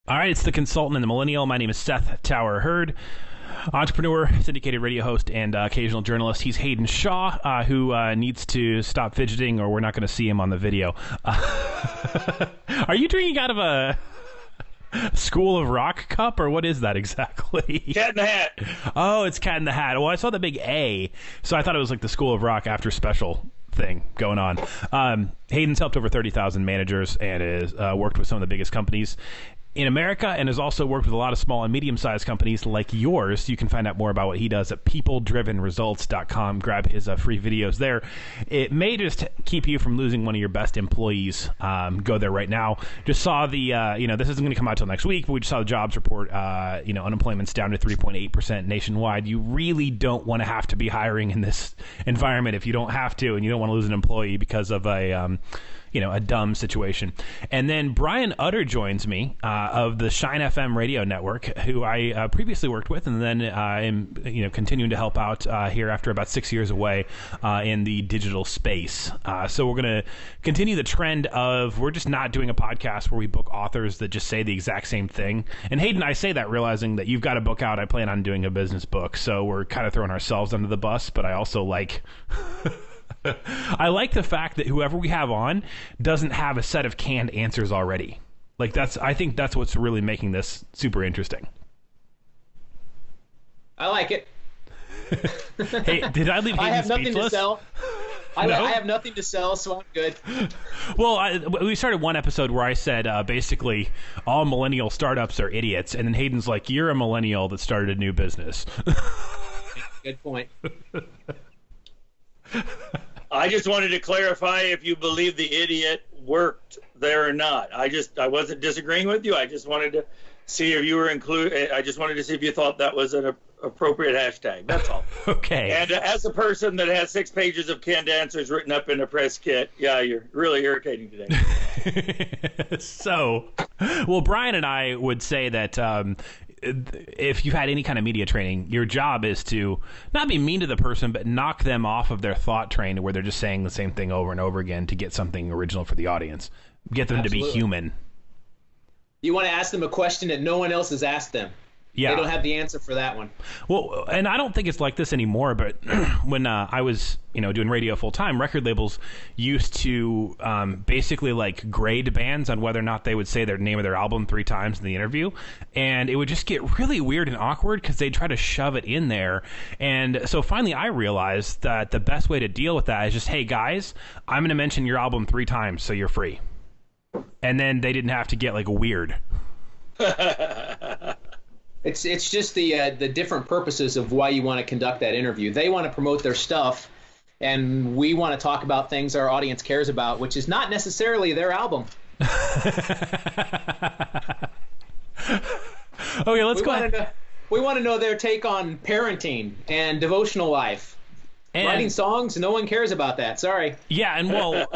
All right, it's the consultant and the millennial. My name is Seth Tower Hurd, entrepreneur, syndicated radio host, and occasional journalist. He's Hayden Shaw, who needs to stop fidgeting, or we're not going to see him on the video. Are you drinking out of a School of Rock cup, or what is that exactly? Cat in the Hat. Oh, it's Cat in the Hat. Well, I saw the big A, so I thought it was like the School of Rock after special thing going on. Hayden's helped over 30,000 managers and has worked with some of the biggest companies in America, and has also worked with a lot of small and medium-sized companies like yours. You can find out more about what he does at peopledrivenresults.com. Grab his free videos there. It may just keep you from losing one of your best employees. Go there right now. Just saw the, this isn't going to come out till next week, but we just saw the jobs report. Unemployment's down to 3.8% nationwide. You really don't want to have to be hiring in this environment if you don't have to, and you don't want to lose an employee because of a dumb situation. And then Brian Utter joins me of the Shine FM radio network, who I previously worked with, and then am continuing to help out here after about 6 years away in the digital space. So we're going to continue the trend of we're just not doing a podcast where we book authors that just say the exact same thing. And Hayden, I say that realizing that you've got a book out. I plan on doing a business book, so we're kind of throwing ourselves under the bus, but I also like... I like the fact that whoever we have on doesn't have a set of canned answers already. I think that's what's really making this super interesting. I like it. Hey, did I leave Hayden I have nothing speechless? to sell. No? I have nothing to sell, so I'm good. Well, we started one episode where I said basically all millennial startups are idiots, and then Hayden's like, "You're a millennial that started a new business." Good point. I just wanted to clarify if you believe the idiot worked there or not. I wasn't disagreeing with you. I just wanted to see if you were I just wanted to see if you thought that was an appropriate hashtag. That's all. Okay. And as a person that has 6 pages of canned answers written up in a press kit, yeah, you're really irritating today. So, well, Brian and I would say that if you've had any kind of media training, your job is to not be mean to the person, but knock them off of their thought train where they're just saying the same thing over and over again to get something original for the audience. Get them Absolutely. to be human. You want to ask them a question that no one else has asked them. Yeah. They don't have the answer for that one. Well, and I don't think it's like this anymore, but when I was, doing radio full time, record labels used to basically like grade bands on whether or not they would say their name of their album 3 times in the interview. And it would just get really weird and awkward because they'd try to shove it in there. And so finally I realized that the best way to deal with that is just, hey guys, I'm going to mention your album 3 times so you're free. And then they didn't have to get like weird. It's just the different purposes of why you want to conduct that interview. They want to promote their stuff, and we want to talk about things our audience cares about, which is not necessarily their album. Okay, let's go. We want to know their take on parenting and devotional life. And writing songs, no one cares about that. Sorry. Yeah, and well,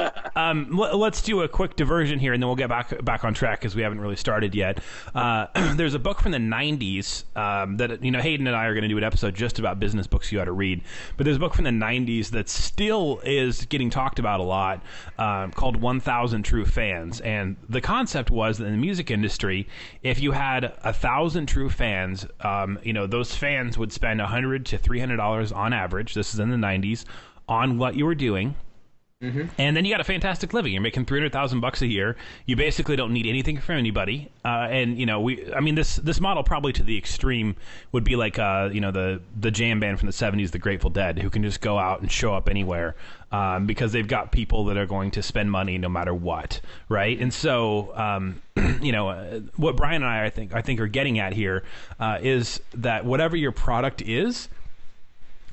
let's do a quick diversion here, and then we'll get back on track because we haven't really started yet. There's a book from the 90s that Hayden and I are going to do an episode just about business books you ought to read. But there's a book from the 90s that still is getting talked about a lot called 1,000 True Fans. And the concept was that in the music industry, if you had 1,000 true fans, those fans would spend $100 to $300 on average. This is in the 90s on what you were doing. Mm-hmm. And then you got a fantastic living. You're making $300,000 a year. You basically don't need anything from anybody. This model probably to the extreme would be like the jam band from the 70s, the Grateful Dead, who can just go out and show up anywhere because they've got people that are going to spend money no matter what, right? And so what Brian and I think are getting at here is that whatever your product is,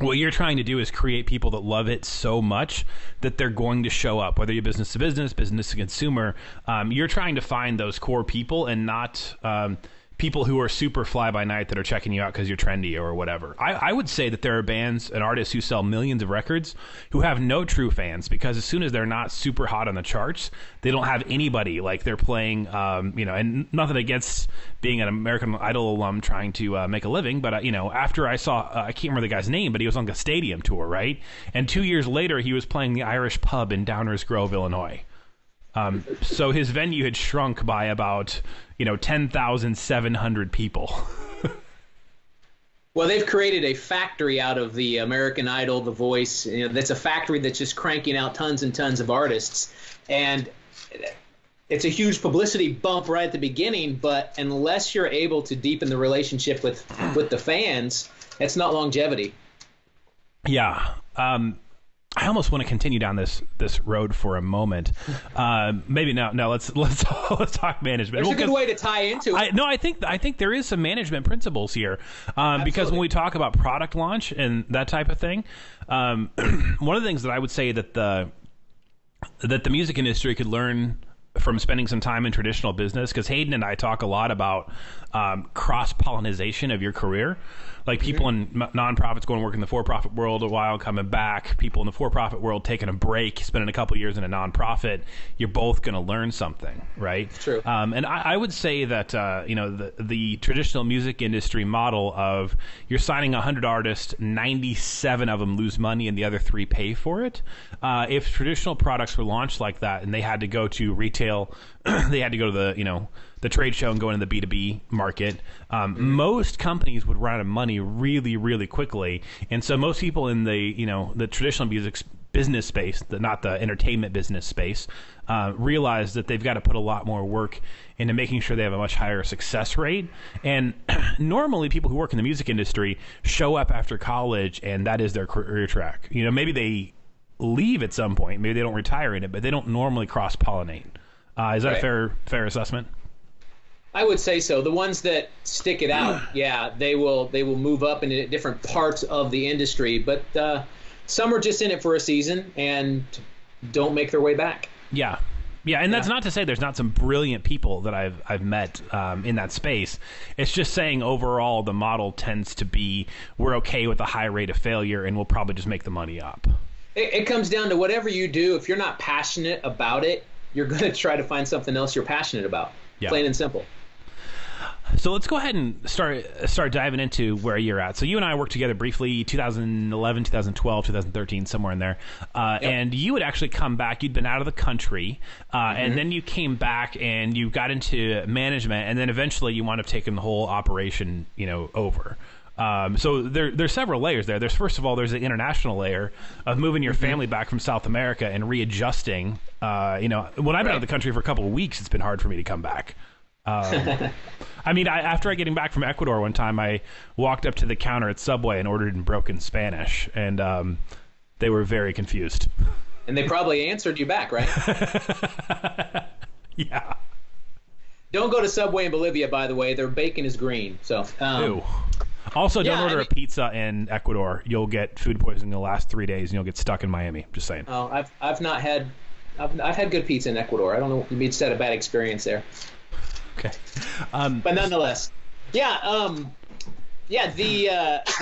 what you're trying to do is create people that love it so much that they're going to show up, whether you're business to business, business to consumer. You're trying to find those core people and not people who are super fly by night that are checking you out because you're trendy or whatever. I would say that there are bands and artists who sell millions of records who have no true fans because as soon as they're not super hot on the charts, they don't have anybody. Like they're playing, and nothing against being an American Idol alum trying to make a living, but after I saw, I can't remember the guy's name, but he was on the stadium tour, right? And 2 years later, he was playing the Irish pub in Downers Grove, Illinois. So his venue had shrunk by about 10,700 people. Well, they've created a factory out of the American Idol, The Voice. That's a factory that's just cranking out tons and tons of artists, and it's a huge publicity bump right at the beginning. But unless you're able to deepen the relationship with the fans, it's not longevity. Yeah. I almost want to continue down this road for a moment. Maybe no. Let's talk management. There's a good way to tie into it. I think there is some management principles here, because when we talk about product launch and that type of thing, one of the things that I would say that the music industry could learn from spending some time in traditional business, because Hayden and I talk a lot about cross-pollination of your career. Like people in nonprofits going to work in the for-profit world a while, coming back. People in the for-profit world taking a break, spending a couple of years in a nonprofit. You're both going to learn something, right? True. And I would say that the traditional music industry model of you're signing 100 artists, 97 of them lose money, and the other 3 pay for it. If traditional products were launched like that, and they had to go to retail, they had to go to the trade show and go into the B2B market, most companies would run out of money really, really quickly. And so most people in the traditional music business space, not the entertainment business space, realize that they've got to put a lot more work into making sure they have a much higher success rate. And normally people who work in the music industry show up after college and that is their career track. Maybe they leave at some point, maybe they don't retire in it, but they don't normally cross-pollinate. Is that a fair assessment? I would say so. The ones that stick it out, yeah, they will move up into different parts of the industry. But some are just in it for a season and don't make their way back. Yeah, and that's not to say there's not some brilliant people that I've met in that space. It's just saying overall the model tends to be we're okay with a high rate of failure and we'll probably just make the money up. It comes down to whatever you do. If you're not passionate about it, you're going to try to find something else you're passionate about. Yeah. Plain and simple. So let's go ahead and start diving into where you're at. So you and I worked together briefly, 2011, 2012, 2013, somewhere in there. Yep. And you would actually come back. You'd been out of the country, and then you came back and you got into management, and then eventually you wound up taking the whole operation, over. So there's several layers there. There's first of all, there's the international layer of moving your family back from South America and readjusting. When I've been out of the country for a couple of weeks, it's been hard for me to come back. After getting back from Ecuador one time, I walked up to the counter at Subway and ordered in broken Spanish, and they were very confused. And they probably answered you back, right? Yeah. Don't go to Subway in Bolivia, by the way. Their bacon is green. So. Ew. Also, don't order a pizza in Ecuador. You'll get food poisoning the last 3 days, and you'll get stuck in Miami. Just saying. Oh, I've had good pizza in Ecuador. I don't know. You just had a bad experience there. Okay. But nonetheless, the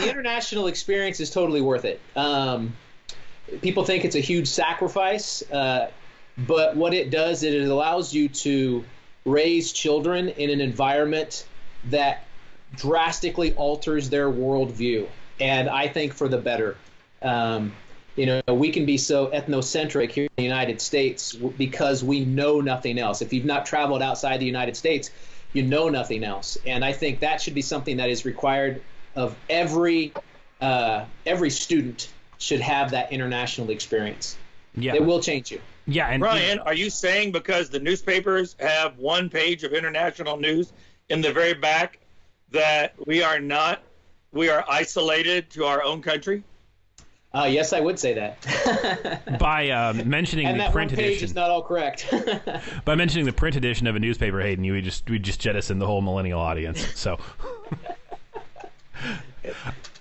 international experience is totally worth it. People think it's a huge sacrifice, but what it does is it allows you to raise children in an environment that drastically alters their worldview, and I think for the better. We can be so ethnocentric here in the United States because we know nothing else. If you've not traveled outside the United States, you know nothing else. And I think that should be something that is required of every student should have that international experience. Yeah. It will change you. Yeah. And Brian, are you saying because the newspapers have one page of international news in the very back that we are isolated to our own country? Yes, I would say that. By mentioning and the that print one page edition, is not all correct. By mentioning the print edition of a newspaper, Hayden, we just jettison the whole millennial audience. So,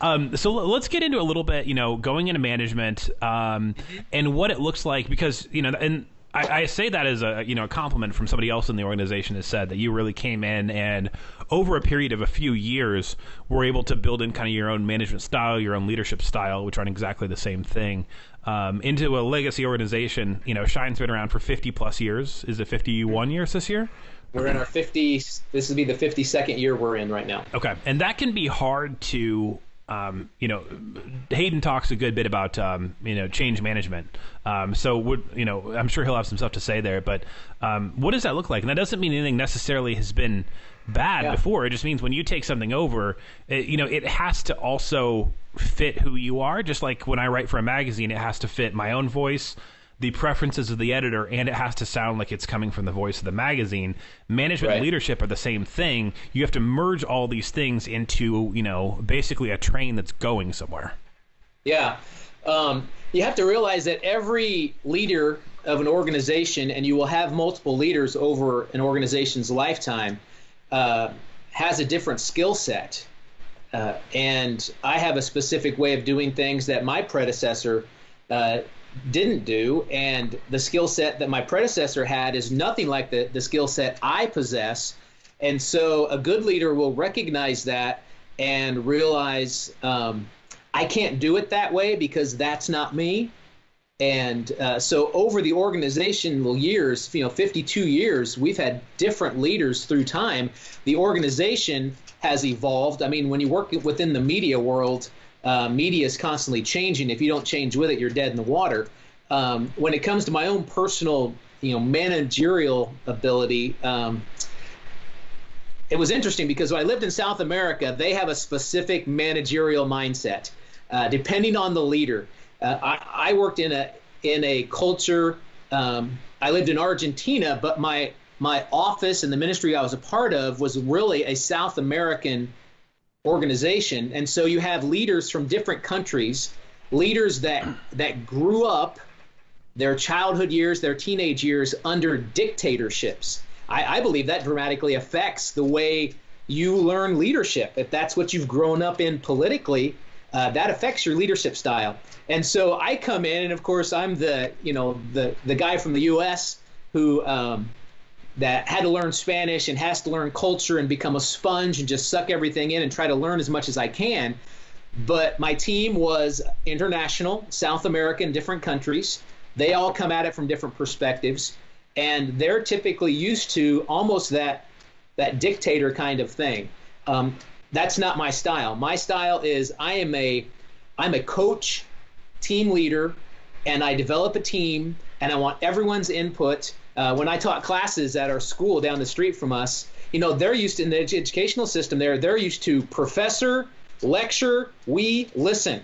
so let's get into a little bit, going into management, and what it looks like, because and I say that as a compliment from somebody else in the organization has said that you really came in and over a period of a few years were able to build in kind of your own management style, your own leadership style, which aren't exactly the same thing, into a legacy organization. Shine's been around for 50 plus years. Is it 51 years this year? We're in our 50s. This will be the 52nd year we're in right now. Okay. And that can be hard to Hayden talks a good bit about change management. So I'm sure he'll have some stuff to say there. But what does that look like? And that doesn't mean anything necessarily has been bad before. It just means when you take something over, it has to also fit who you are. Just like when I write for a magazine, it has to fit my own voice, the preferences of the editor, and it has to sound like it's coming from the voice of the magazine. Management and leadership are the same thing. You have to merge all these things into, basically a train that's going somewhere. Yeah. You have to realize that every leader of an organization, and you will have multiple leaders over an organization's lifetime, has a different skill set. And I have a specific way of doing things that my predecessor didn't do, and the skill set that my predecessor had is nothing like the skill set I possess. And so a good leader will recognize that and realize I can't do it that way because that's not me. And so over the organizational years, 52 years, we've had different leaders through time. The organization has evolved. I mean, when you work within the media world, media is constantly changing. If you don't change with it, you're dead in the water. When it comes to my own personal, managerial ability, it was interesting because when I lived in South America, they have a specific managerial mindset, depending on the leader. I worked in a culture. I lived in Argentina, but my office and the ministry I was a part of was really a South American organization. And so you have leaders from different countries, leaders that grew up their childhood years, their teenage years under dictatorships. I believe that dramatically affects the way you learn leadership. If that's what you've grown up in politically, that affects your leadership style. And so I come in, and of course I'm the guy from the U.S. who that had to learn Spanish and has to learn culture and become a sponge and just suck everything in and try to learn as much as I can. But my team was international, South American, different countries. They all come at it from different perspectives, and they're typically used to almost that dictator kind of thing. That's not my style. My style is I'm a coach, team leader, and I develop a team, and I want everyone's input. When I taught classes at our school down the street from us, they're used to, in the educational system they're used to professor, lecture, we listen.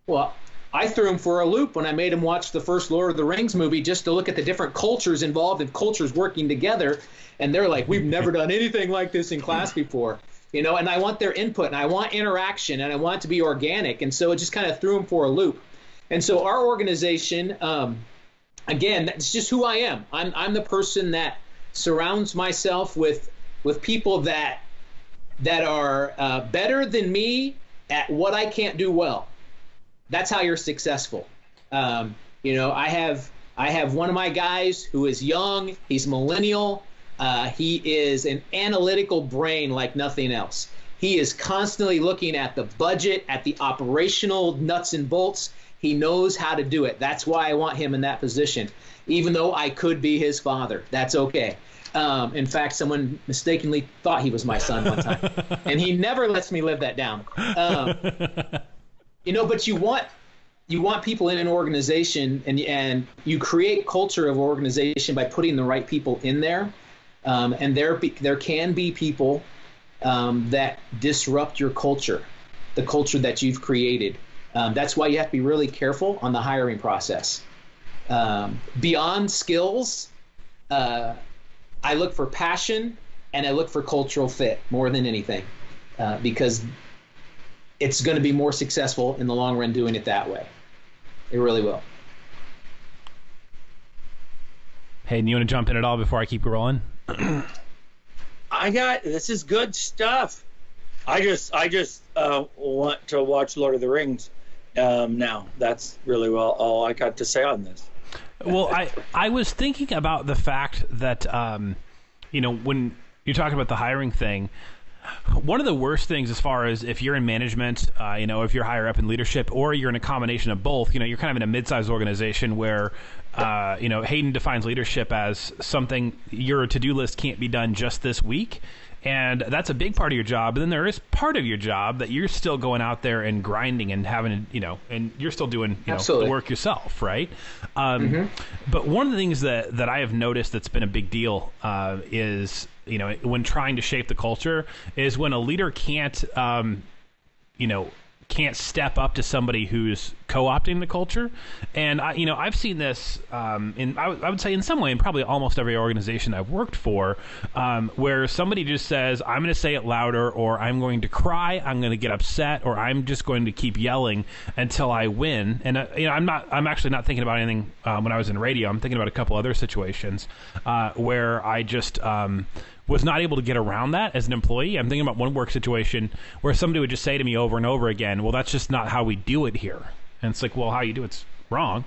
Well, I threw them for a loop when I made them watch the first Lord of the Rings movie just to look at the different cultures involved and cultures working together. And they're like, we've never done anything like this in class before. And I want their input, and I want interaction, and I want it to be organic. And so it just kind of threw them for a loop. And so our organization, again, that's just who I am. I'm the person that surrounds myself with people that are better than me at what I can't do well. That's how you're successful. I have one of my guys who is young. He's millennial. He is an analytical brain like nothing else. He is constantly looking at the budget, at the operational nuts and bolts. He knows how to do it. That's why I want him in that position, even though I could be his father. That's okay. In fact, someone mistakenly thought he was my son one time, and he never lets me live that down. But you want people in an organization, and you create culture of organization by putting the right people in there. And there can be people that disrupt your culture, the culture that you've created. That's why you have to be really careful on the hiring process. Beyond skills, I look for passion, and I look for cultural fit more than anything, because it's going to be more successful in the long run doing it that way. It really will. Hey, you want to jump in at all before I keep rolling? This is good stuff. I just want to watch Lord of the Rings now. That's really all I got to say on this. Well, I was thinking about the fact that when you're talking about the hiring thing, one of the worst things as far as if you're in management, if you're higher up in leadership, or you're in a combination of both, you're kind of in a mid-sized organization where Hayden defines leadership as something your to-do list can't be done just this week. And that's a big part of your job. And then there is part of your job that you're still going out there and grinding and having, and you're still doing, the work yourself, right? But one of the things that I have noticed that's been a big deal is, when trying to shape the culture, is when a leader can't step up to somebody who's co-opting the culture. And I've seen this I would say in some way in probably almost every organization I've worked for, where somebody just says, I'm going to say it louder, or I'm going to cry, I'm going to get upset, or I'm just going to keep yelling until I win. And I'm actually not thinking about anything when I was in radio. I'm thinking about a couple other situations where I just was not able to get around that as an employee. I'm thinking about one work situation where somebody would just say to me over and over again, well, that's just not how we do it here. And it's like, well, how you do it's wrong.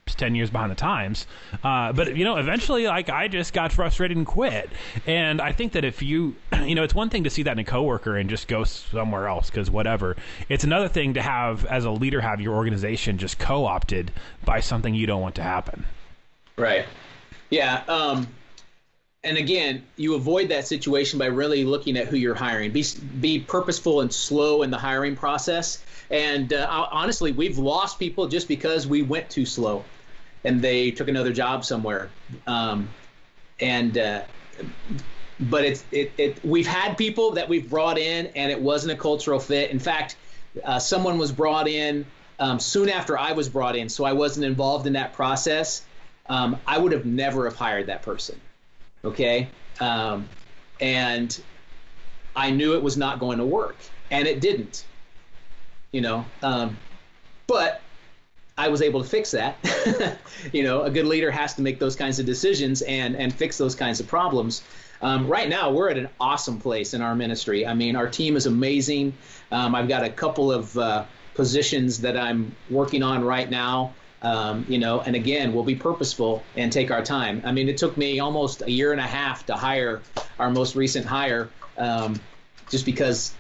It's 10 years behind the times. But, eventually, I just got frustrated and quit. And I think that if you, it's one thing to see that in a coworker and just go somewhere else because whatever. It's another thing to have, as a leader, have your organization just co-opted by something you don't want to happen. Right. Yeah. And again, you avoid that situation by really looking at who you're hiring. Be purposeful and slow in the hiring process. And honestly, we've lost people just because we went too slow and they took another job somewhere. But we've had people that we've brought in and it wasn't a cultural fit. In fact, someone was brought in soon after I was brought in, so I wasn't involved in that process. I would have never have hired that person. Okay. And I knew it was not going to work, and it didn't, but I was able to fix that. A good leader has to make those kinds of decisions and fix those kinds of problems. Right now, we're at an awesome place in our ministry. I mean, our team is amazing. I've got a couple of positions that I'm working on right now. And again, we'll be purposeful and take our time. I mean, it took me almost a year and a half to hire our most recent hire, just because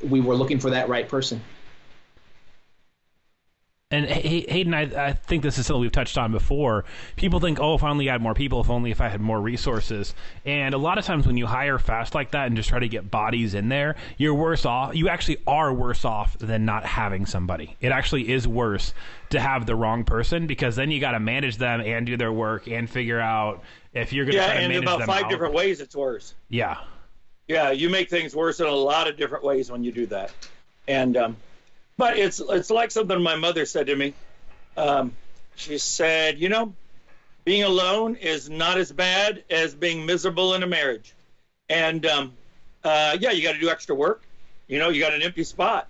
we were looking for that right person. And Hayden, I think this is something we've touched on before. People think, oh, if I only had more people, if I had more resources. And a lot of times when you hire fast like that and just try to get bodies in there, you're worse off. You actually are worse off than not having somebody. It actually is worse to have the wrong person, because then you got to manage them and do their work and figure out if you're going to try to manage them. Yeah, and about 5 different ways it's worse. Yeah. Yeah, you make things worse in a lot of different ways when you do that. And but it's like something my mother said to me. She said, being alone is not as bad as being miserable in a marriage. And you got to do extra work. You got an empty spot.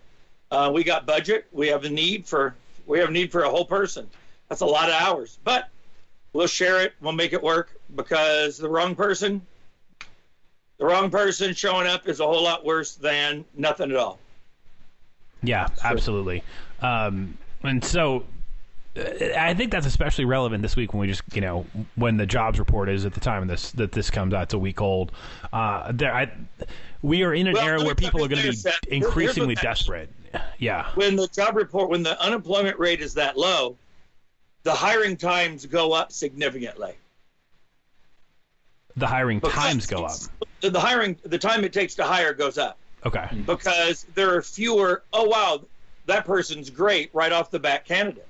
We got budget. We have a need for a whole person. That's a lot of hours. But we'll share it. We'll make it work, because the wrong person showing up is a whole lot worse than nothing at all. Yeah, absolutely. And so I think that's especially relevant this week when we just, when the jobs report is at the time that this comes out, it's a week old. We are in an era where people are going to be increasingly desperate. Yeah. When the unemployment rate is that low, the hiring times go up significantly. The hiring times go up. The time it takes to hire goes up. Okay. Because there are fewer, oh, wow, that person's great right off the bat candidate.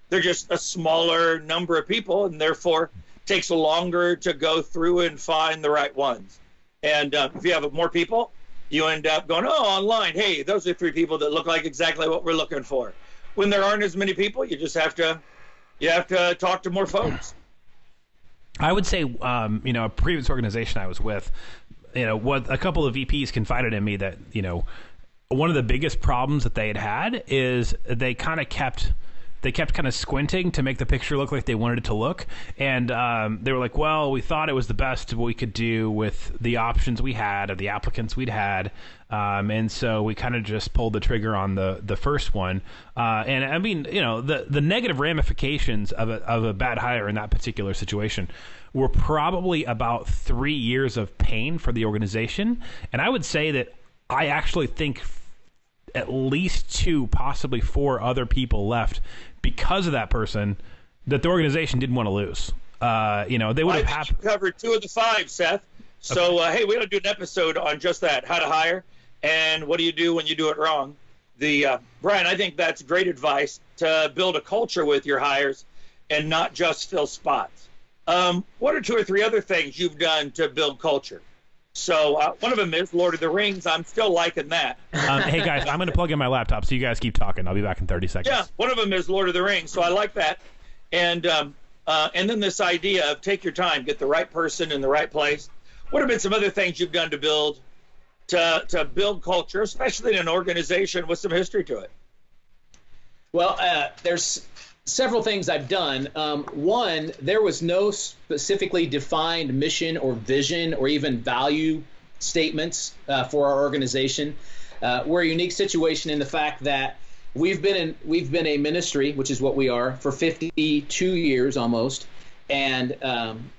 They're just a smaller number of people, and therefore takes longer to go through and find the right ones. And if you have more people, you end up going, online, hey, those are 3 people that look like exactly what we're looking for. When there aren't as many people, you just have to talk to more folks. I would say, a previous organization I was with, what a couple of VPs confided in me that, one of the biggest problems that they had is they kept kind of squinting to make the picture look like they wanted it to look. And they were like, well, we thought it was the best we could do with the options we had, of the applicants we'd had. And so we kind of just pulled the trigger on the first one. And I mean, the negative ramifications of a bad hire in that particular situation were probably about 3 years of pain for the organization. And I would say that I actually think at least 2, possibly 4 other people left because of that person that the organization didn't want to lose. They would have covered 2 of the 5, Seth. So, hey, we're going to do an episode on just that, how to hire, and what do you do when you do it wrong. Brian, I think that's great advice to build a culture with your hires and not just fill spots. What are 2 or 3 other things you've done to build culture? So one of them is Lord of the Rings. I'm still liking that. Hey, guys, I'm going to plug in my laptop, so you guys keep talking. I'll be back in 30 seconds. Yeah, one of them is Lord of the Rings, so I like that. And then this idea of take your time, get the right person in the right place. What have been some other things you've done to build culture, especially in an organization with some history to it? Well, there's several things I've done. One, there was no specifically defined mission or vision or even value statements for our organization. We're a unique situation in the fact that we've been a ministry, which is what we are, for 52 years almost, and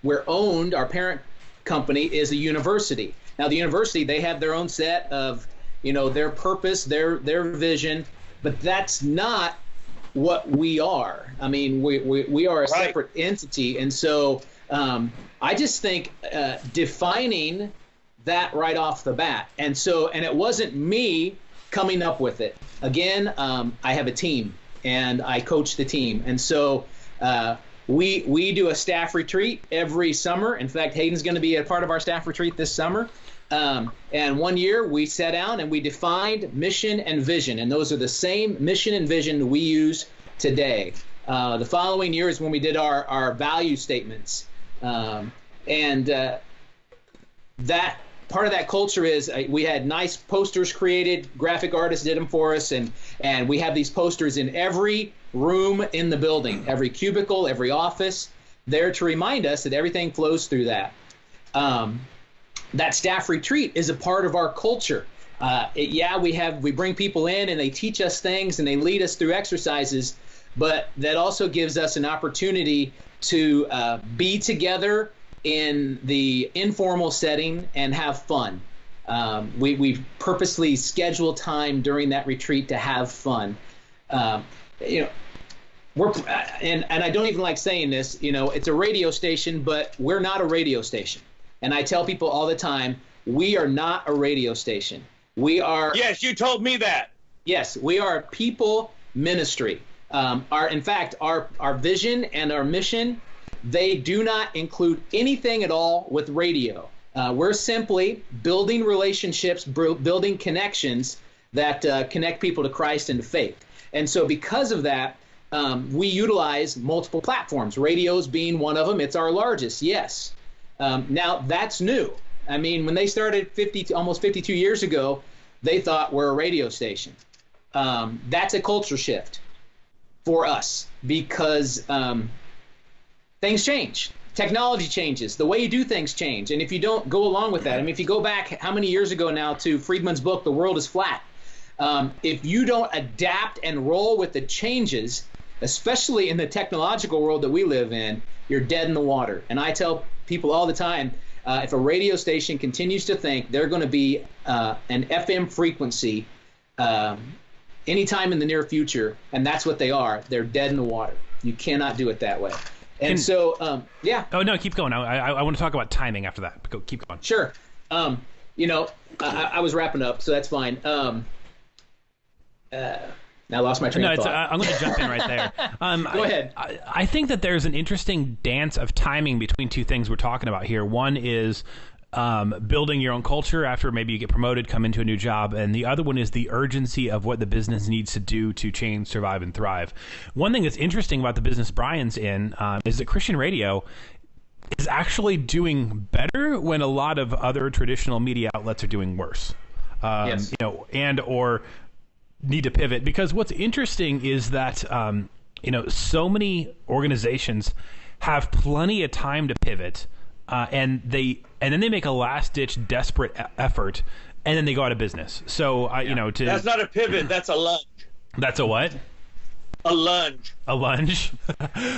we're owned. Our parent company is a university. Now, the university, they have their own set of, their purpose, their vision, but that's not what we are. I mean, we are a separate entity. And so I just think defining that right off the bat. And it wasn't me coming up with it. Again, I have a team and I coach the team. And so we do a staff retreat every summer. In fact, Hayden's going to be a part of our staff retreat this summer. And one year we sat down and we defined mission and vision, and those are the same mission and vision we use today. The following year is when we did our value statements, and that part of that culture is we had nice posters created. Graphic artists did them for us, and we have these posters in every room in the building, every cubicle, every office, there to remind us that everything flows through that. That staff retreat is a part of our culture. We bring people in and they teach us things and they lead us through exercises, but that also gives us an opportunity to be together in the informal setting and have fun. We purposely schedule time during that retreat to have fun. And I don't even like saying this, it's a radio station, but we're not a radio station. And I tell people all the time, we are not a radio station. We are. Yes, you told me that. Yes, we are a people ministry. In fact, our vision and our mission, they do not include anything at all with radio. We're simply building relationships, building connections that connect people to Christ and to faith. And so because of that, we utilize multiple platforms, radios being one of them. It's our largest, yes. Now, that's new. I mean, when they started almost 52 years ago, they thought we're a radio station. That's a culture shift for us because things change. Technology changes. The way you do things change. And if you don't go along with that, I mean, if you go back how many years ago now to Friedman's book, The World is Flat, if you don't adapt and roll with the changes, especially in the technological world that we live in, you're dead in the water. And I tell people all the time, if a radio station continues to think they're going to be an FM frequency anytime in the near future, and that's what they are, they're dead in the water. You cannot do it that way. And so, yeah. Oh, no, keep going. I want to talk about timing after that. Keep going. Sure. I was wrapping up, so that's fine. Now I lost my train of thought. I'm going to jump in right there. Go ahead. I think that there's an interesting dance of timing between two things we're talking about here. One is building your own culture after maybe you get promoted, come into a new job, and the other one is the urgency of what the business needs to do to change, survive, and thrive. One thing that's interesting about the business Brian's in is that Christian radio is actually doing better when a lot of other traditional media outlets are doing worse. Yes. Or need to pivot, because what's interesting is that so many organizations have plenty of time to pivot, and then they make a last ditch desperate effort, and then they go out of business. So that's not a pivot, that's a lunge. That's a what? A lunge. A lunge?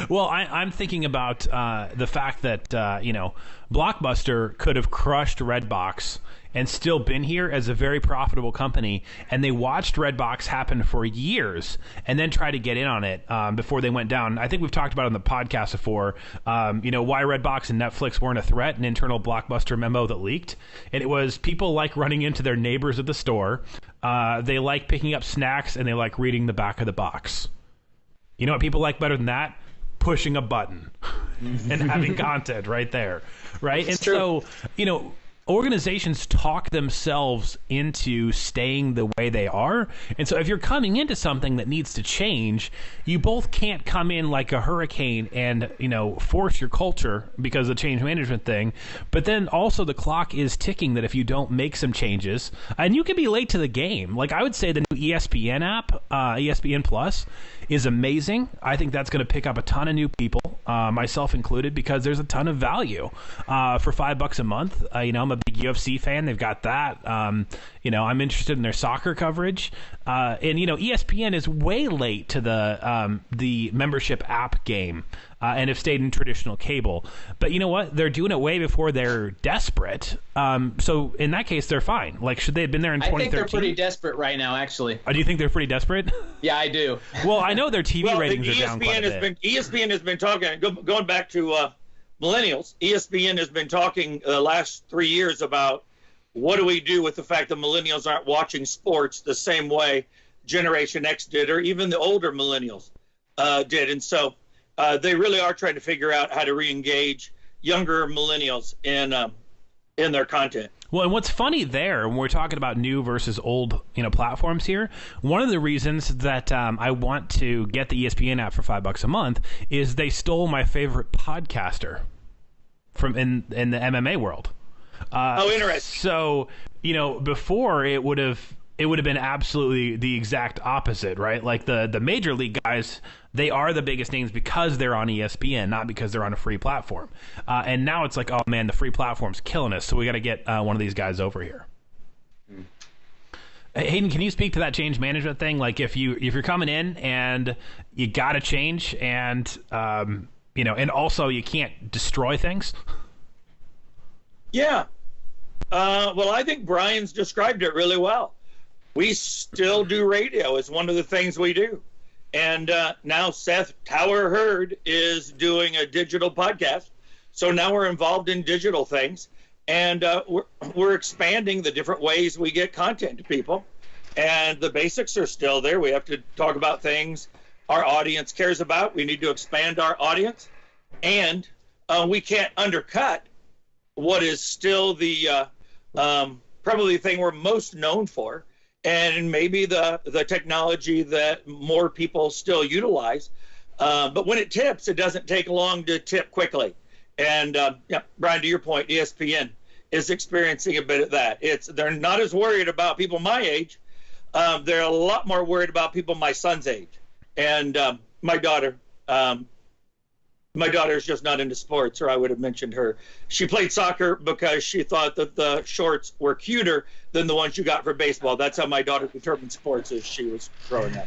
Well, I'm thinking about the fact that, Blockbuster could have crushed Redbox and still been here as a very profitable company, and they watched Redbox happen for years and then try to get in on it before they went down. I think we've talked about it on the podcast before, why Redbox and Netflix weren't a threat, an internal Blockbuster memo that leaked. And it was people like running into their neighbors at the store, they like picking up snacks, and they like reading the back of the box. You know what people like better than that? Pushing a button and having content right there, right? It's and true. So, organizations talk themselves into staying the way they are. And so if you're coming into something that needs to change, you both can't come in like a hurricane and, force your culture because of the change management thing. But then also the clock is ticking that if you don't make some changes, and you can be late to the game. Like I would say the new ESPN app, ESPN Plus, is amazing. I think that's going to pick up a ton of new people, myself included, because there's a ton of value for $5 a month. I'm a big UFC fan. They've got that. I'm interested in their soccer coverage. And ESPN is way late to the membership app game and have stayed in traditional cable. But you know what? They're doing it way before they're desperate. So in that case, they're fine. Like, should they have been there in 2013? I think they're pretty desperate right now, actually. Oh, do you think they're pretty desperate? Yeah, I do. Well, I know their TV ratings are down quite a bit. ESPN has been talking, going back to millennials, ESPN has been talking the last 3 years about what do we do with the fact that millennials aren't watching sports the same way Generation X did, or even the older millennials did. And so they really are trying to figure out how to re-engage younger millennials in their content. Well, and what's funny there, when we're talking about new versus old, platforms here, one of the reasons that I want to get the ESPN app for $5 a month is they stole my favorite podcaster from in the MMA world. Interesting. So, before it would have been absolutely the exact opposite, right? Like the major league guys, they are the biggest names because they're on ESPN, not because they're on a free platform. And now it's like, oh man, the free platform's killing us, so we got to get one of these guys over here. Hayden, can you speak to that change management thing? Like if you're coming in and you got to change, and and also you can't destroy things. Yeah. Well, I think Brian's described it really well. We still do radio. It's one of the things we do. And now Seth Tower Hurd is doing a digital podcast. So now we're involved in digital things. And we're expanding the different ways we get content to people. And the basics are still there. We have to talk about things our audience cares about. We need to expand our audience. And we can't undercut what is still the probably the thing we're most known for, and maybe the technology that more people still utilize. But when it tips, it doesn't take long to tip quickly. And Brian, to your point, ESPN is experiencing a bit of that. They're not as worried about people my age. They're a lot more worried about people my son's age. And my daughter is just not into sports, or I would have mentioned her. She played soccer because she thought that the shorts were cuter than the ones you got for baseball. That's how my daughter determined sports as she was growing up.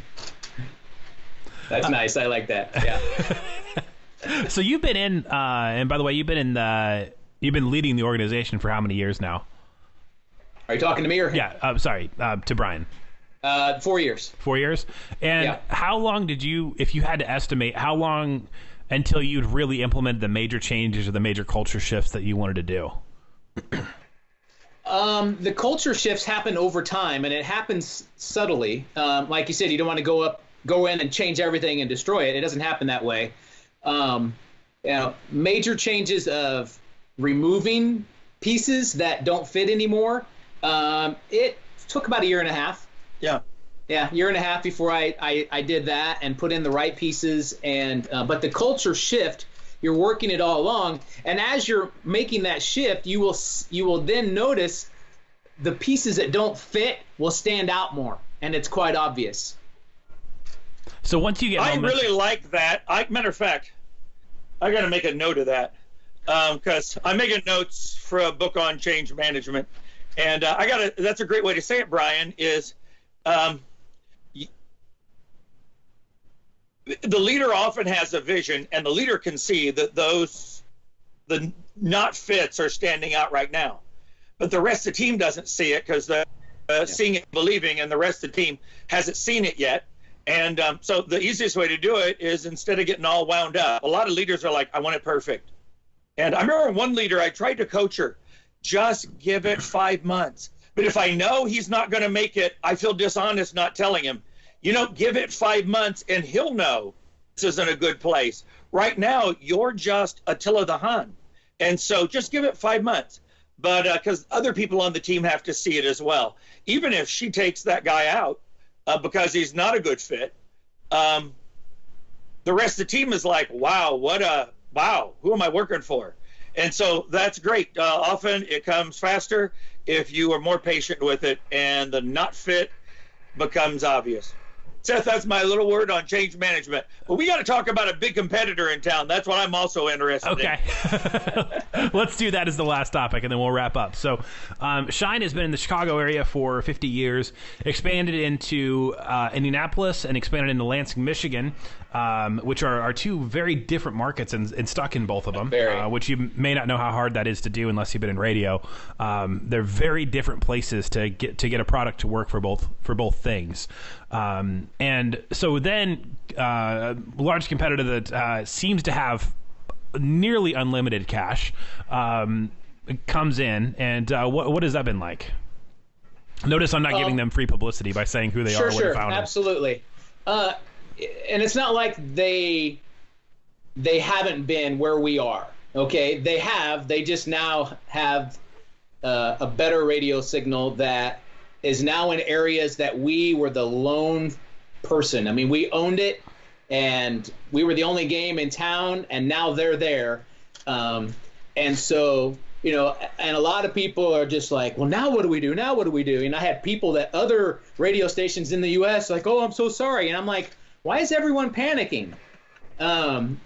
That's nice. I like that. Yeah. So you've been in, and by the way, you've been leading the organization for how many years now? Are you talking to me or him? Yeah. Sorry, to Brian. 4 years. 4 years. And Yeah. How long did you, if you had to estimate, how long until you'd really implemented the major changes or the major culture shifts that you wanted to do? The culture shifts happen over time, and it happens subtly. Like you said, you don't want to go in and change everything and destroy it. It doesn't happen that way. Major changes of removing pieces that don't fit anymore. It took about a year and a half. Yeah, year and a half before I did that and put in the right pieces. And but the culture shift, you're working it all along, and as you're making that shift, you will then notice the pieces that don't fit will stand out more, and it's quite obvious. So once you get I really like that. Matter of fact, I got to make a note of that because I'm making notes for a book on change management, and that's a great way to say it, Brian, is. You're going to have to change everything and destroy it. It doesn't happen that way. And I just want to make a note of that because I'm making notes for a book on change management, and I got to. That's a great way to say it, Brian. Is. You going to have to change everything and destroy it. It doesn't happen that way. And I got to. That's a great way to say it, Brian. Is. the leader often has a vision, and the leader can see that the not fits are standing out right now, but the rest of the team doesn't see it because seeing it, believing, and the rest of the team hasn't seen it yet. And so the easiest way to do it is, instead of getting all wound up, a lot of leaders are like, I want it perfect. And I remember one leader, I tried to coach her, just give it 5 months. But if I know he's not going to make it, I feel dishonest not telling him. Give it 5 months and he'll know this isn't a good place. Right now, you're just Attila the Hun. And so just give it 5 months. But because other people on the team have to see it as well. Even if she takes that guy out because he's not a good fit, the rest of the team is like, wow, who am I working for? And so that's great. Often it comes faster if you are more patient with it, and the not fit becomes obvious. Seth, that's my little word on change management. But we got to talk about a big competitor in town. That's what I'm also interested in. Okay. Let's do that as the last topic, and then we'll wrap up. So Shine has been in the Chicago area for 50 years, expanded into Indianapolis, and expanded into Lansing, Michigan, which are two very different markets, and stuck in both of them, which you may not know how hard that is to do unless you've been in radio. They're very different places to get a product to work for both things. And so then a large competitor that seems to have nearly unlimited cash comes in, and what has that been like? Notice I'm not giving them free publicity by saying who they are or what they founded. Absolutely. And it's not like they haven't been where we are. Okay, they just now have a better radio signal that is now in areas that we were the lone person. I mean, we owned it, and we were the only game in town, and now they're there. And so, and a lot of people are just like, well, now what do we do? Now what do we do? And I had people at other radio stations in the U.S. like, oh, I'm so sorry. And I'm like, why is everyone panicking?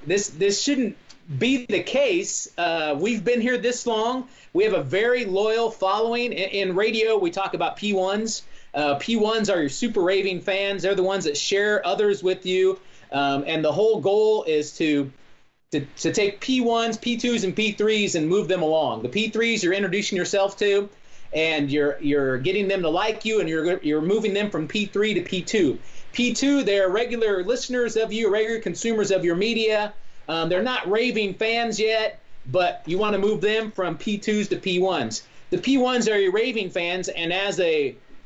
This shouldn't be the case. We've been here this long. We have a very loyal following. In radio, we talk about P1s. P1s are your super raving fans. They're the ones that share others with you. And the whole goal is to take P1s, P2s, and P3s and move them along. The P3s you're introducing yourself to, and you're getting them to like you, and you're moving them from P3 to P2. P2, they're regular listeners of you, regular consumers of your media. They're not raving fans yet, but you want to move them from P2s to P1s. The P1s are your raving fans, and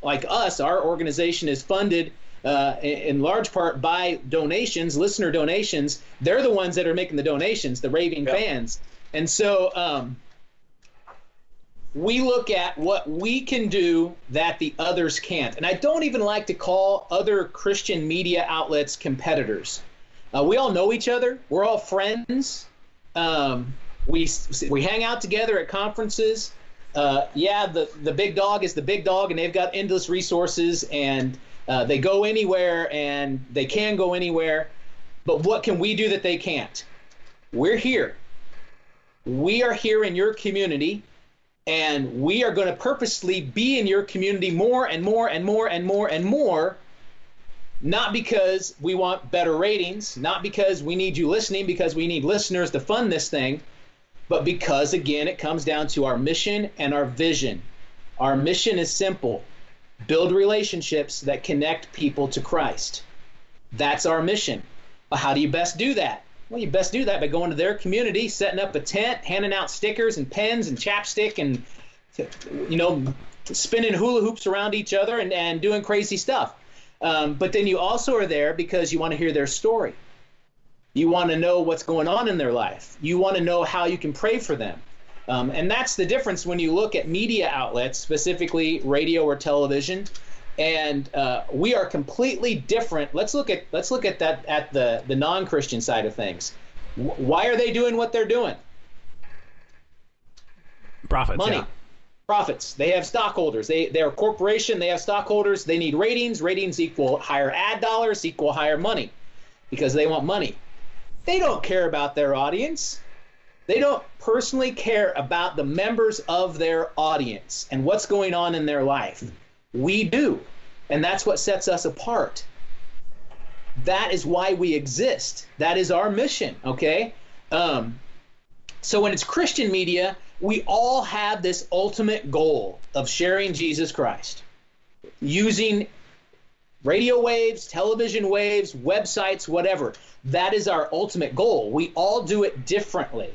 like us, our organization is funded in large part by donations, listener donations. They're the ones that are making the donations, the raving fans. And so we look at what we can do that the others can't. And I don't even like to call other Christian media outlets competitors. We all know each other. We're all friends. We hang out together at conferences. The big dog is the big dog, and they've got endless resources, and they go anywhere, and they can go anywhere. But what can we do that they can't? We're here. We are here in your community, and we are going to purposely be in your community more and more and more and more and more, not because we want better ratings, not because we need you listening, because we need listeners to fund this thing, but because, again, it comes down to our mission and our vision. Our mission is simple: build relationships that connect people to Christ. That's our mission. But how do you best do that? Well, you best do that by going to their community, setting up a tent, handing out stickers and pens and chapstick, and spinning hula hoops around each other and doing crazy stuff. But then you also are there because you want to hear their story. You want to know what's going on in their life. You want to know how you can pray for them. And that's the difference when you look at media outlets, specifically radio or television. And we are completely different. Let's look at that at the non-Christian side of things. Why are they doing what they're doing? Profits. Money. Yeah. Profits. They have stockholders. They're a corporation. They have stockholders. They need ratings. Ratings equal higher ad dollars, equal higher money, because they want money. They don't care about their audience. They don't personally care about the members of their audience and what's going on in their life. We do. And that's what sets us apart. that is why we exist. That is our mission, okay? So when it's Christian media, we all have this ultimate goal of sharing Jesus Christ using radio waves, television waves, websites, whatever. That is our ultimate goal. We all do it differently,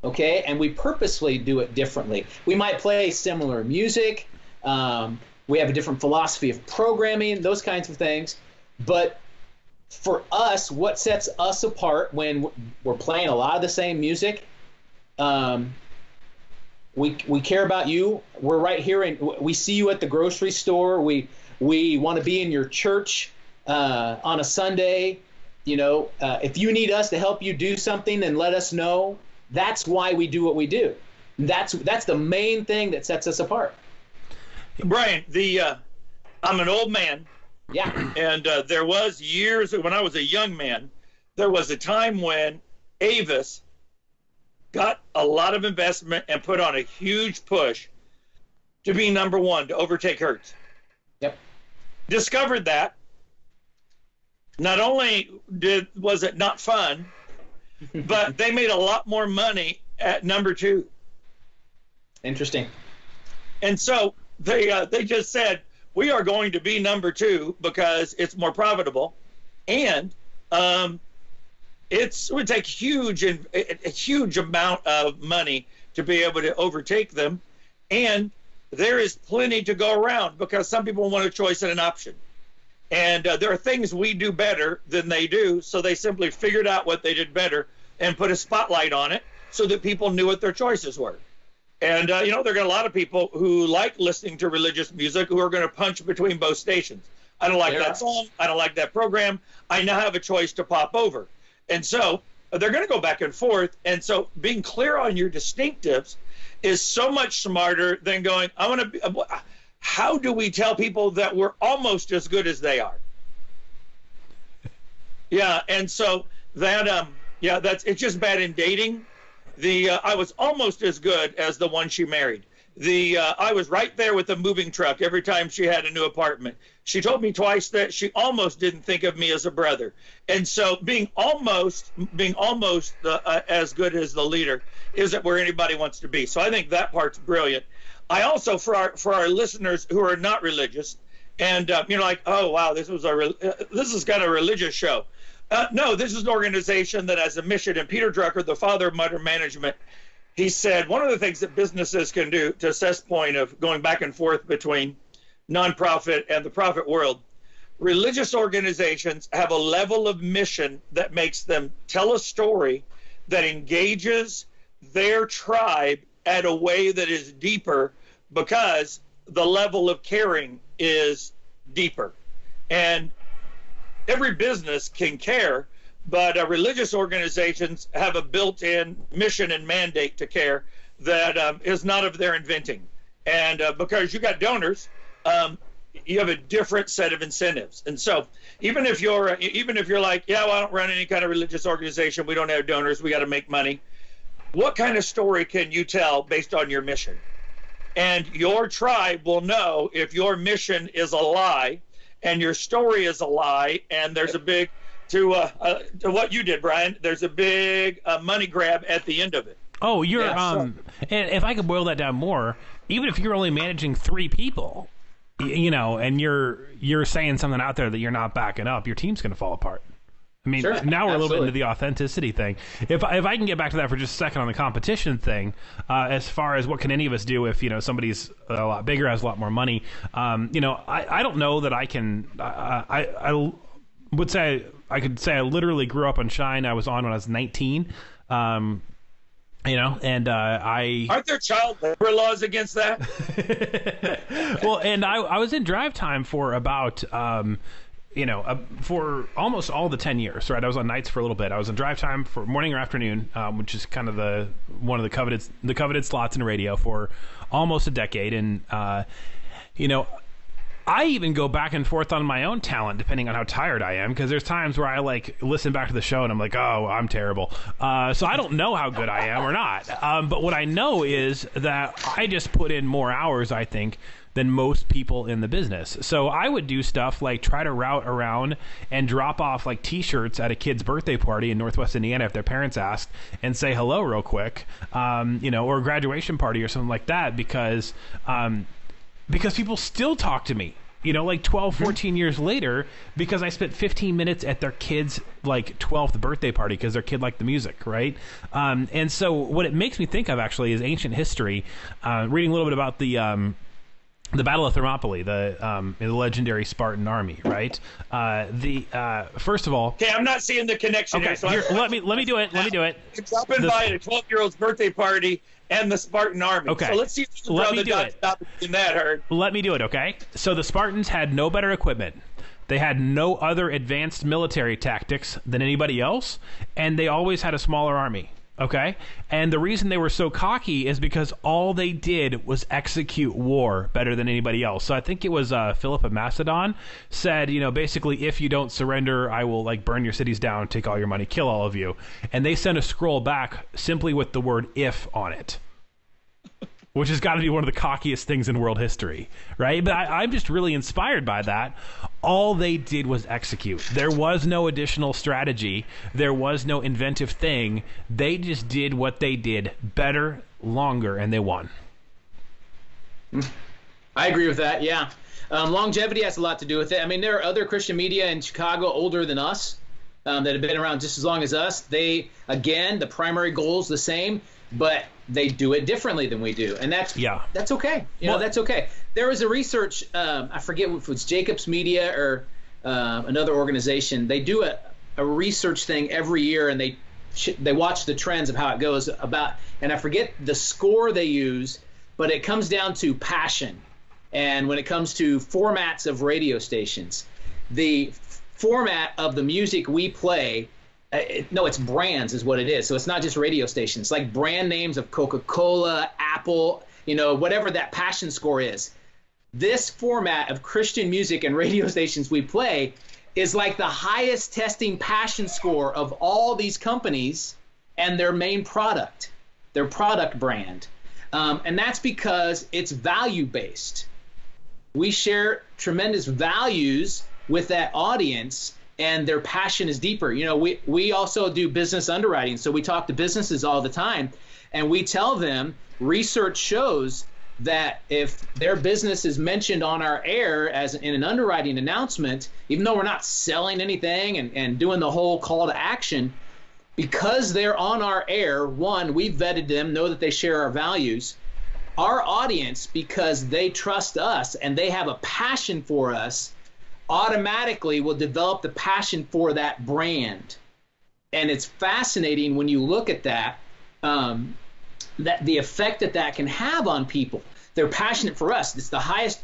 okay? And we purposely do it differently. We might play similar music. We have a different philosophy of programming, those kinds of things. But for us, what sets us apart when we're playing a lot of the same music, we care about you. We're right here, and we see you at the grocery store. We want to be in your church on a Sunday. You know, if you need us to help you do something, then let us know. That's why we do what we do. That's the main thing that sets us apart. Brian, I'm an old man. Yeah. And there was years when I was a young man, there was a time when Avis got a lot of investment and put on a huge push to be number one, to overtake Hertz. Yep. Discovered that. Not only was it not fun, but they made a lot more money at number two. Interesting. And so they just said, we are going to be number two because it's more profitable, and it would take a huge amount of money to be able to overtake them, and there is plenty to go around because some people want a choice and an option, and there are things we do better than they do, so they simply figured out what they did better and put a spotlight on it so that people knew what their choices were. And, there are a lot of people who like listening to religious music who are going to punch between both stations. I don't like that song. I don't like that program. I now have a choice to pop over. And so they're going to go back and forth. And so being clear on your distinctives is so much smarter than going, how do we tell people that we're almost as good as they are? Yeah. And so it's just bad in dating. I was almost as good as the one she married. I was right there with the moving truck every time she had a new apartment. She told me twice that she almost didn't think of me as a brother. And so being almost as good as the leader isn't where anybody wants to be. So I think that part's brilliant. I also, for our listeners who are not religious, and oh wow, this is kind of a religious show. No, this is an organization that has a mission. And Peter Drucker, the father of modern management, he said one of the things that businesses can do, to Seth's point of going back and forth between nonprofit and the profit world, religious organizations have a level of mission that makes them tell a story that engages their tribe at a way that is deeper because the level of caring is deeper. And every business can care, but religious organizations have a built-in mission and mandate to care that is not of their inventing. And because you got donors, you have a different set of incentives. And so even if you're like, yeah, well, I don't run any kind of religious organization, we don't have donors, we got to make money. What kind of story can you tell based on your mission? And your tribe will know if your mission is a lie and your story is a lie, and there's a big, to what you did, Brian, there's a big money grab at the end of it. Oh, and if I could boil that down more, even if you're only managing 3 people, and you're saying something out there that you're not backing up, your team's going to fall apart. I mean, sure, now we're absolutely. a little bit into the authenticity thing. If I can get back to that for just a second on the competition thing, as far as what can any of us do if somebody's a lot bigger, has a lot more money, I don't know that I can. I would say I could say I literally grew up on Shine. I was on when I was 19. And aren't there child labor laws against that? Well, and I was in drive time for about. For almost all the 10 years, right? I was on nights for a little bit. I was in drive time for morning or afternoon, which is kind of one of the coveted slots in radio for almost a decade. And, I even go back and forth on my own talent depending on how tired I am, because there's times where I listen back to the show and I'm like, oh, I'm terrible. So I don't know how good I am or not. But what I know is that I just put in more hours, I think, than most people in the business. So I would do stuff like try to route around and drop off like T-shirts at a kid's birthday party in Northwest Indiana if their parents asked, and say hello real quick, or a graduation party or something like that, because people still talk to me, like 12, 14 years later, because I spent 15 minutes at their kid's like 12th birthday party because their kid liked the music, right? And so what it makes me think of actually is ancient history, reading a little bit about the Battle of Thermopylae, the legendary Spartan army, right? First of all, okay, I'm not seeing the connection. Okay, here, let me do it. Let me do it. Dropping by at a 12-year-old's birthday party and the Spartan army. Okay, so let's see if we can draw the dots in that hurt. Let me do it. Okay, so the Spartans had no better equipment. They had no other advanced military tactics than anybody else, and they always had a smaller army. Okay, and the reason they were so cocky is because all they did was execute war better than anybody else. So I think it was Philip of Macedon said, basically, if you don't surrender, I will like burn your cities down, take all your money, kill all of you. And they sent a scroll back simply with the word "if" on it, which has got to be one of the cockiest things in world history, right? But I'm just really inspired by that. All they did was execute. There was no additional strategy. There was no inventive thing. They just did what they did better, longer, and they won. I agree with that, yeah. Longevity has a lot to do with it. I mean, there are other Christian media in Chicago older than us that have been around just as long as us. They, again, the primary goal is the same, but they do it differently than we do, and that's okay. That's okay. There was a research, I forget if it's Jacobs Media or another organization. They do a research thing every year, and they watch the trends of how it goes about. And I forget the score they use, but it comes down to passion. And when it comes to formats of radio stations, the format of the music we play. It's brands is what it is. So it's not just radio stations, like brand names of Coca-Cola, Apple, whatever that passion score is. This format of Christian music and radio stations we play is like the highest testing passion score of all these companies and their main product, their product brand. And that's because it's value-based. We share tremendous values with that audience, and their passion is deeper. We also do business underwriting, so we talk to businesses all the time, and we tell them research shows that if their business is mentioned on our air as in an underwriting announcement, even though we're not selling anything and doing the whole call to action, because they're on our air, one, we vetted them, know that they share our values. Our audience, because they trust us and they have a passion for us, automatically will develop the passion for that brand. And it's fascinating when you look at that, that the effect that can have on people. They're passionate for us. It's the highest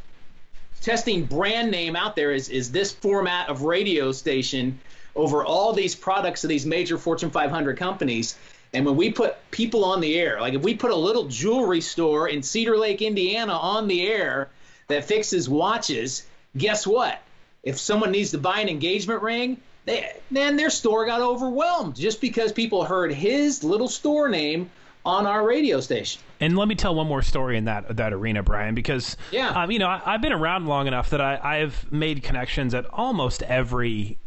testing brand name out there is this format of radio station over all these products of these major Fortune 500 companies. And when we put people on the air, like if we put a little jewelry store in Cedar Lake, Indiana on the air that fixes watches, guess what? If someone needs to buy an engagement ring, then their store got overwhelmed just because people heard his little store name on our radio station. And let me tell one more story in that arena, Brian, because I've been around long enough that I've made connections at almost every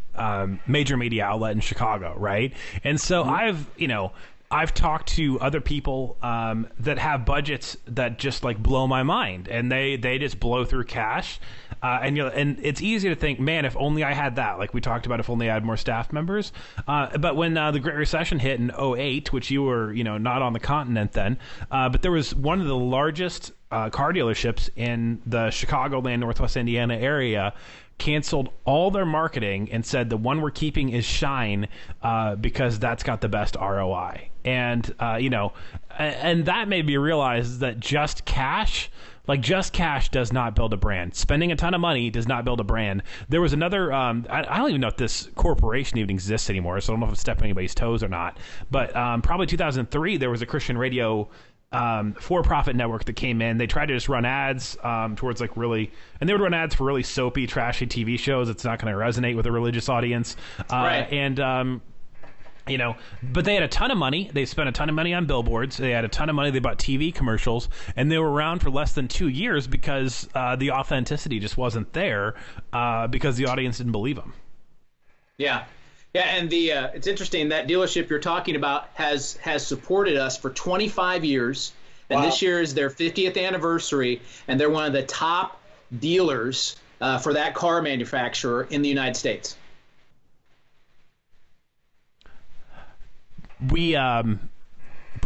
major media outlet in Chicago, right? And so I've talked to other people that have budgets that just like blow my mind, and they just blow through cash. And it's easy to think, man, if only I had that. Like we talked about, if only I had more staff members. But when the Great Recession hit in 2008, which you were not on the continent then, but there was one of the largest car dealerships in the Chicagoland, Northwest Indiana area canceled all their marketing and said the one we're keeping is Shine because that's got the best ROI. And and that made me realize that just cash does not build a brand. Spending a ton of money does not build a brand. There was another, I don't even know if this corporation even exists anymore, so I don't know if it's stepping anybody's toes or not. But probably 2003, there was a Christian radio for-profit network that came in. They tried to just run ads towards and they would run ads for really soapy, trashy TV shows. It's not going to resonate with a religious audience. Right. And But they had a ton of money. They spent a ton of money on billboards. They had a ton of money. They bought TV commercials, and they were around for less than 2 years because the authenticity just wasn't there because the audience didn't believe them. Yeah. Yeah, and it's interesting, that dealership you're talking about has supported us for 25 years, and Wow. This year is their 50th anniversary, and they're one of the top dealers for that car manufacturer in the United States. We probably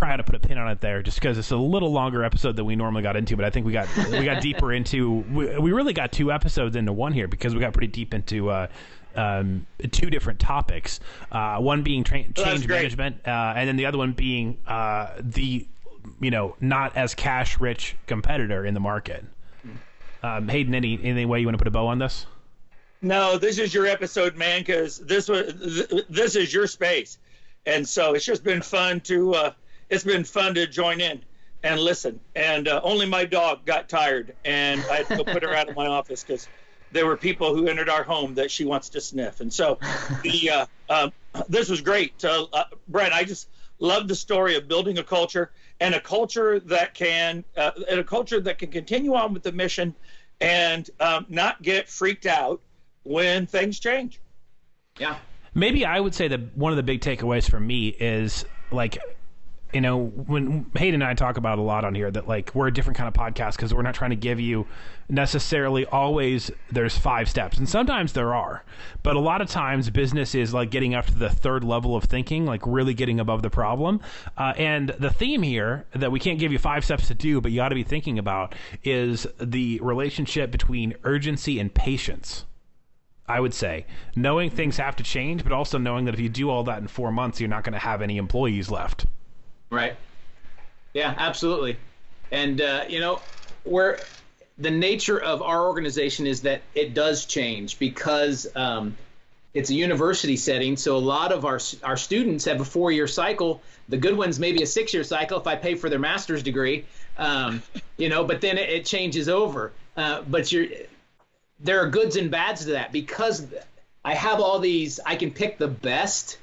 had to put a pin on it there just because it's a little longer episode than we normally got into, but I think we got deeper into we really got 2 episodes into one here because we got pretty deep into 2 different topics, one being change management, and then the other one being the not as cash rich competitor in the market. Hayden, any way you want to put a bow on this? No, this is your episode, man, because this is your space, and so it's just been fun to join in and listen. And only my dog got tired, and I had to go put her out of my office because there were people who entered our home that she wants to sniff. And so this was great. Brent, I just love the story of building a culture, and a culture that can continue on with the mission and not get freaked out when things change. Yeah. Maybe I would say that one of the big takeaways for me is when Hayden and I talk about a lot on here that we're a different kind of podcast because we're not trying to give you necessarily always there's 5 steps, and sometimes there are, but a lot of times business is getting up to the 3rd level of thinking, really getting above the problem. And the theme here that we can't give you 5 steps to do, but you ought to be thinking about is the relationship between urgency and patience. I would say knowing things have to change, but also knowing that if you do all that in 4 months, you're not going to have any employees left. Right. Yeah, absolutely. And, where the nature of our organization is that it does change because it's a university setting. So a lot of our students have a 4-year cycle. The good ones, maybe a 6-year cycle if I pay for their master's degree, but then it changes over. But there are goods and bads to that because I have all these, I can pick the best.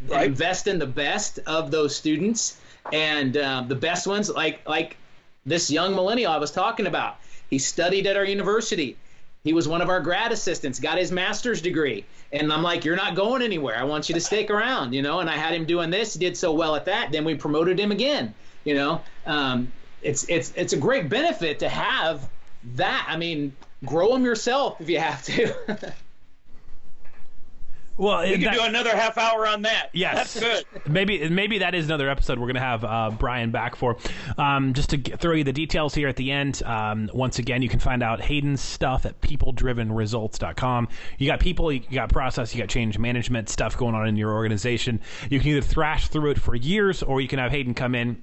Right. Invest in the best of those students, and the best ones, like this young millennial I was talking about. He studied at our university. He was one of our grad assistants, got his master's degree, and I'm like, you're not going anywhere. I want you to stick around, and I had him doing this. He did so well at that. Then we promoted him again. It's a great benefit to have that. I mean, grow them yourself if you have to. Well, we can do another half hour on that. Yes, that's good. Maybe that is another episode we're going to have Brian back for. Just to throw you the details here at the end. Once again, you can find out Hayden's stuff at peopledrivenresults.com. You got people, you got process, you got change management stuff going on in your organization. You can either thrash through it for years, or you can have Hayden come in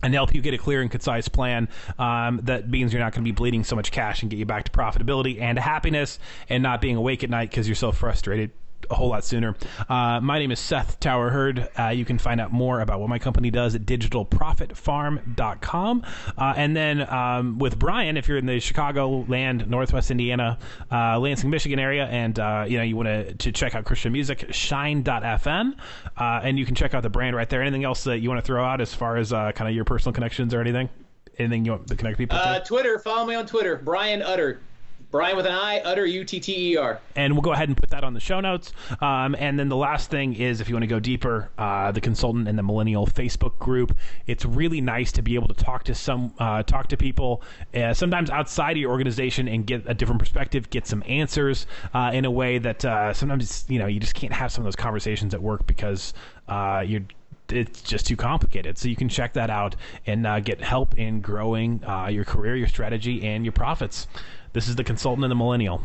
and help you get a clear and concise plan that means you're not going to be bleeding so much cash and get you back to profitability and happiness and not being awake at night because you're so frustrated a whole lot sooner. My name is Seth Tower Hurd. You can find out more about what my company does at digitalprofitfarm.com. And then with Brian, if you're in the Chicagoland, Northwest Indiana, Lansing, Michigan area, and you want to check out Christian music, shine.fm, and you can check out the brand right there. Anything else that you want to throw out as far as kind of your personal connections or anything? Anything you want to connect people to? Twitter, follow me on Twitter, Brian Utter. Brian with an I, Utter, Utter. And we'll go ahead and put that on the show notes. And then the last thing is, if you want to go deeper, the Consultant and the Millennial Facebook group. It's really nice to be able to talk to people, sometimes outside of your organization, and get a different perspective, get some answers in a way that sometimes you just can't have some of those conversations at work because it's just too complicated. So you can check that out and get help in growing your career, your strategy, and your profits. This is the Consultant and the Millennial.